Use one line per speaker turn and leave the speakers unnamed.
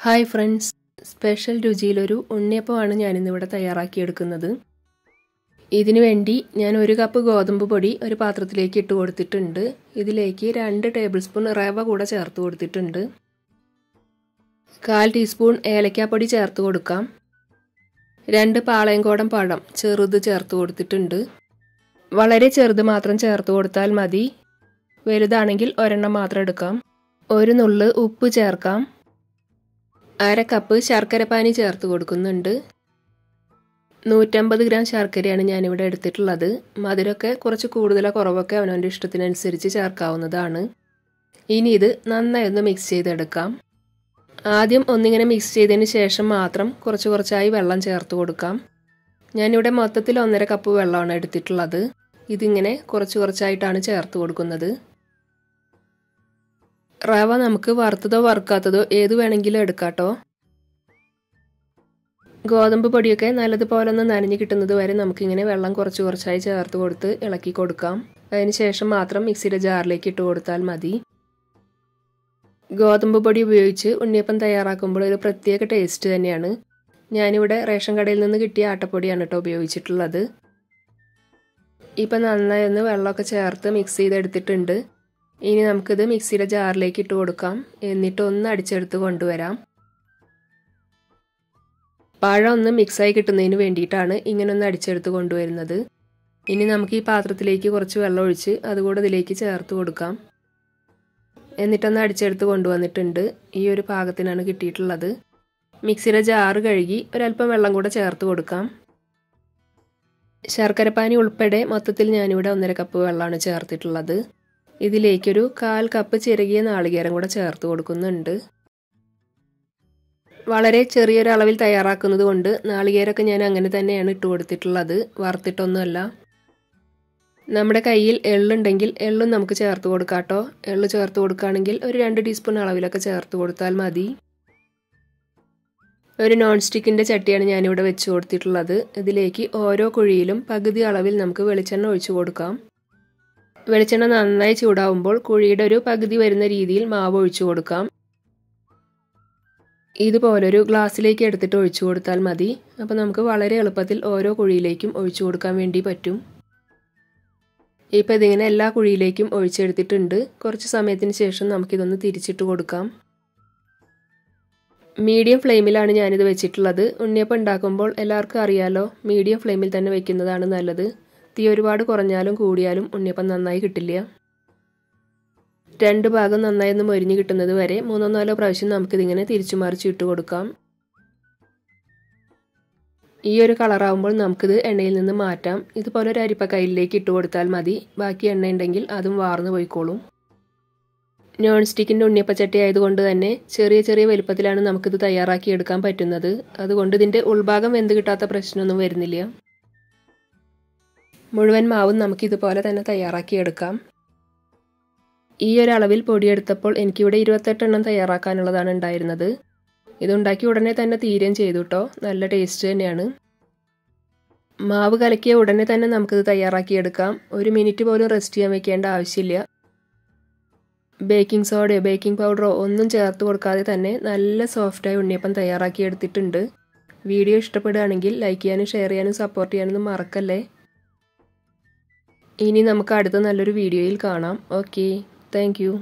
Hi friends, special രുചിയിലൊരു ഉണ്ണിയപ്പമാണ് ഞാനിന്നിവിടെ തയ്യാറാക്കിയെടുക്കുന്നത്. ഇതിനു വേണ്ടി ഞാൻ 1 കപ്പ് ഗോതമ്പ് പൊടി ഒരു പാത്രത്തിലേക്ക് ഇട്ട് കൊടുത്തിട്ടുണ്ട്. ഇതിലേക്ക് 2 ടേബിൾ സ്പൂൺ റവ കൂടെ ചേർത്ത് കൊടുത്തിട്ടുണ്ട്. 1/4 ടീസ്പൂൺ ഏലക്കാപ്പൊടി ചേർത്ത് കൊടുക്കാം. 2 പാളയംകോടൻ പഴം ചെറുത് ചേർത്ത് കൊടുത്തിട്ടുണ്ട്. വളരെ ചെറുത് മാത്രം ചേർത്ത് കൊടുത്താൽ മതി. വലുതാണെങ്കിൽ ഒരെണ്ണം മാത്രം എടുക്കാം. 1 നുള്ള് ഉപ്പ് ചേർക്കാം. 1/2 കപ്പ് ശർക്കരപ്പാനി ചേർത്ത് കൊടുക്കുന്നുണ്ട്. 150 ഗ്രാം ശർക്കരയാണ് ഞാനിവിടെ എടുത്തിട്ടുള്ളത്. മധുരമൊക്കെ കുറച്ച് കൂടുതലോ കുറവൊക്കെ അവനവൻ്റെ ഇഷ്ടത്തിനനുസരിച്ച് ചേർക്കാവുന്നതാണ്. ഇനി ഇത് നന്നായി ഒന്ന് മിക്സ് ചെയ്തെടുക്കാം. ആദ്യം ഒന്നിങ്ങനെ മിക്സ് ചെയ്തതിന് ശേഷം മാത്രം കുറച്ചായി വെള്ളം ചേർത്ത് കൊടുക്കാം. ഞാനിവിടെ മൊത്തത്തിൽ 1.5 കപ്പ് വെള്ളമാണ് എടുത്തിട്ടുള്ളത്. ഇതിങ്ങനെ കുറച്ചായിട്ടാണ് ചേർത്ത് കൊടുക്കുന്നത്. റവ നമുക്ക് വറുത്തതോ വറുക്കാത്തതോ ഏത് വേണമെങ്കിലും എടുക്കാട്ടോ. ഗോതമ്പ് പൊടിയൊക്കെ നല്ലതുപോലെ ഒന്ന് നനഞ്ഞ് കിട്ടുന്നത് വരെ നമുക്കിങ്ങനെ വെള്ളം കുറച്ചായി ചേർത്ത് കൊടുത്ത് ഇളക്കി കൊടുക്കാം. അതിനുശേഷം മാത്രം മിക്സിയുടെ ജാറിലേക്ക് ഇട്ട് കൊടുത്താൽ മതി. ഗോതമ്പ് പൊടി ഉപയോഗിച്ച് ഉണ്ണിയപ്പം തയ്യാറാക്കുമ്പോൾ ഒരു പ്രത്യേക ടേസ്റ്റ് തന്നെയാണ്. ഞാനിവിടെ റേഷൻ കടയിൽ നിന്ന് കിട്ടിയ ആട്ടപ്പൊടിയാണ് കേട്ടോ ഉപയോഗിച്ചിട്ടുള്ളത്. ഇപ്പം നന്നായി ഒന്ന് വെള്ളമൊക്കെ ചേർത്ത് മിക്സ് ചെയ്തെടുത്തിട്ടുണ്ട്. ഇനി നമുക്കിത് മിക്സിയുടെ ജാറിലേക്ക് ഇട്ട് കൊടുക്കാം. എന്നിട്ട് ഒന്ന് അടിച്ചെടുത്ത് കൊണ്ടുവരാം. പഴം ഒന്ന് മിക്സായി കിട്ടുന്നതിന് വേണ്ടിയിട്ടാണ് ഇങ്ങനെ ഒന്ന് അടിച്ചെടുത്ത് കൊണ്ടുവരുന്നത്. ഇനി നമുക്ക് ഈ പാത്രത്തിലേക്ക് കുറച്ച് വെള്ളം ഒഴിച്ച് അതുകൂടെ ഇതിലേക്ക് ചേർത്ത് കൊടുക്കാം. എന്നിട്ടൊന്ന് അടിച്ചെടുത്ത് കൊണ്ടുവന്നിട്ടുണ്ട്. ഈ ഒരു പാകത്തിനാണ് കിട്ടിയിട്ടുള്ളത്. മിക്സിയുടെ ജാറ് കഴുകി ഒരല്പം വെള്ളം കൂടെ ചേർത്ത് കൊടുക്കാം. ശർക്കരപ്പാനി ഉൾപ്പെടെ മൊത്തത്തിൽ ഞാനിവിടെ 1.5 കപ്പ് വെള്ളമാണ് ചേർത്തിട്ടുള്ളത്. ഇതിലേക്കൊരു 1/4 കപ്പ് ചിരകിയ നാളികേരം കൂടെ ചേർത്ത് കൊടുക്കുന്നുണ്ട്. വളരെ ചെറിയൊരളവിൽ തയ്യാറാക്കുന്നത് കൊണ്ട് നാളികേരമൊക്കെ ഞാൻ അങ്ങനെ തന്നെയാണ് ഇട്ട് കൊടുത്തിട്ടുള്ളത്, വറുത്തിട്ടൊന്നുമല്ല. നമ്മുടെ കയ്യിൽ എള്ളുണ്ടെങ്കിൽ എള്ളും നമുക്ക് ചേർത്ത് കൊടുക്കാട്ടോ. എള്ള് ചേർത്ത് കൊടുക്കുകയാണെങ്കിൽ ഒരു 2 ടീസ്പൂൺ അളവിലൊക്കെ ചേർത്ത് കൊടുത്താൽ മതി. ഒരു നോൺ സ്റ്റിക്കിൻ്റെ ചട്ടിയാണ് ഞാനിവിടെ വെച്ച് കൊടുത്തിട്ടുള്ളത്. ഇതിലേക്ക് ഓരോ കുഴിയിലും പകുതി അളവിൽ നമുക്ക് വെളിച്ചെണ്ണ ഒഴിച്ചു കൊടുക്കാം. വെളിച്ചെണ്ണ നന്നായി ചൂടാവുമ്പോൾ കുഴിയുടെ ഒരു പകുതി വരുന്ന രീതിയിൽ മാവ് ഒഴിച്ചു കൊടുക്കാം. ഇതുപോലൊരു ഗ്ലാസ്സിലേക്ക് എടുത്തിട്ട് ഒഴിച്ചു കൊടുത്താൽ മതി. അപ്പോൾ നമുക്ക് വളരെ എളുപ്പത്തിൽ ഓരോ കുഴിയിലേക്കും ഒഴിച്ചു കൊടുക്കാൻ വേണ്ടി പറ്റും. ഇപ്പോൾ ഇതിങ്ങനെ എല്ലാ കുഴിയിലേക്കും ഒഴിച്ചെടുത്തിട്ടുണ്ട്. കുറച്ച് സമയത്തിന് ശേഷം നമുക്കിതൊന്ന് തിരിച്ചിട്ട് കൊടുക്കാം. മീഡിയം ഫ്ലെയിമിലാണ് ഞാനിത് വെച്ചിട്ടുള്ളത്. ഉണ്ണിയപ്പം ഉണ്ടാക്കുമ്പോൾ എല്ലാവർക്കും അറിയാലോ, മീഡിയം ഫ്ലെയിമിൽ തന്നെ വെക്കുന്നതാണ് നല്ലത്. തീ ഒരുപാട് കുറഞ്ഞാലും കൂടിയാലും ഉണ്ണിയപ്പം നന്നായി കിട്ടില്ല. 2 ഭാഗം നന്നായി ഒന്ന് മൊരിഞ്ഞ് കിട്ടുന്നത് വരെ 3-4 പ്രാവശ്യം നമുക്കിതിങ്ങനെ തിരിച്ചു മറിച്ച് ഇട്ട് കൊടുക്കാം. ഈ ഒരു കളറാവുമ്പോൾ നമുക്കിത് എണ്ണയിൽ നിന്ന് മാറ്റാം. ഇതുപോലെ ഒരു അരിപ്പക്കയിലേക്ക് ഇട്ട് കൊടുത്താൽ മതി. ബാക്കി എണ്ണ ഉണ്ടെങ്കിൽ അതും വാർന്നു പോയിക്കോളും. നോൺ സ്റ്റിക്കിൻ്റെ ഉണ്ണിയപ്പച്ചട്ടി ആയതുകൊണ്ട് തന്നെ ചെറിയ വലുപ്പത്തിലാണ് നമുക്കിത് തയ്യാറാക്കി എടുക്കാൻ പറ്റുന്നത്. അതുകൊണ്ട് ഇതിൻ്റെ ഉൾഭാഗം വെന്ത് കിട്ടാത്ത പ്രശ്നമൊന്നും വരുന്നില്ല. മുഴുവൻ മാവും നമുക്കിതുപോലെ തന്നെ തയ്യാറാക്കിയെടുക്കാം. ഈ ഒരു അളവിൽ പൊടിയെടുത്തപ്പോൾ എനിക്കിവിടെ 28 എണ്ണം തയ്യാറാക്കാനുള്ളതാണ് ഉണ്ടായിരുന്നത്. ഇതുണ്ടാക്കി ഉടനെ തന്നെ തീരുകയും ചെയ്തു കേട്ടോ. നല്ല ടേസ്റ്റ് തന്നെയാണ്. മാവ് കലക്കിയ ഉടനെ തന്നെ നമുക്കിത് തയ്യാറാക്കിയെടുക്കാം. 1 മിനിറ്റ് പോലും റെസ്റ്റ് ചെയ്യാൻ വെക്കേണ്ട ആവശ്യമില്ല. ബേക്കിംഗ് സോഡയോ ബേക്കിംഗ് പൗഡറോ ഒന്നും ചേർത്ത് കൊടുക്കാതെ തന്നെ നല്ല സോഫ്റ്റായി ഉണ്ണിയപ്പം തയ്യാറാക്കിയെടുത്തിട്ടുണ്ട്. വീഡിയോ ഇഷ്ടപ്പെടുകയാണെങ്കിൽ ലൈക്ക് ചെയ്യാനും ഷെയർ ചെയ്യാനും സപ്പോർട്ട് ചെയ്യാനൊന്നും മറക്കല്ലേ. ഇനി നമുക്ക് അടുത്ത നല്ലൊരു വീഡിയോയിൽ കാണാം. Okay, thank you.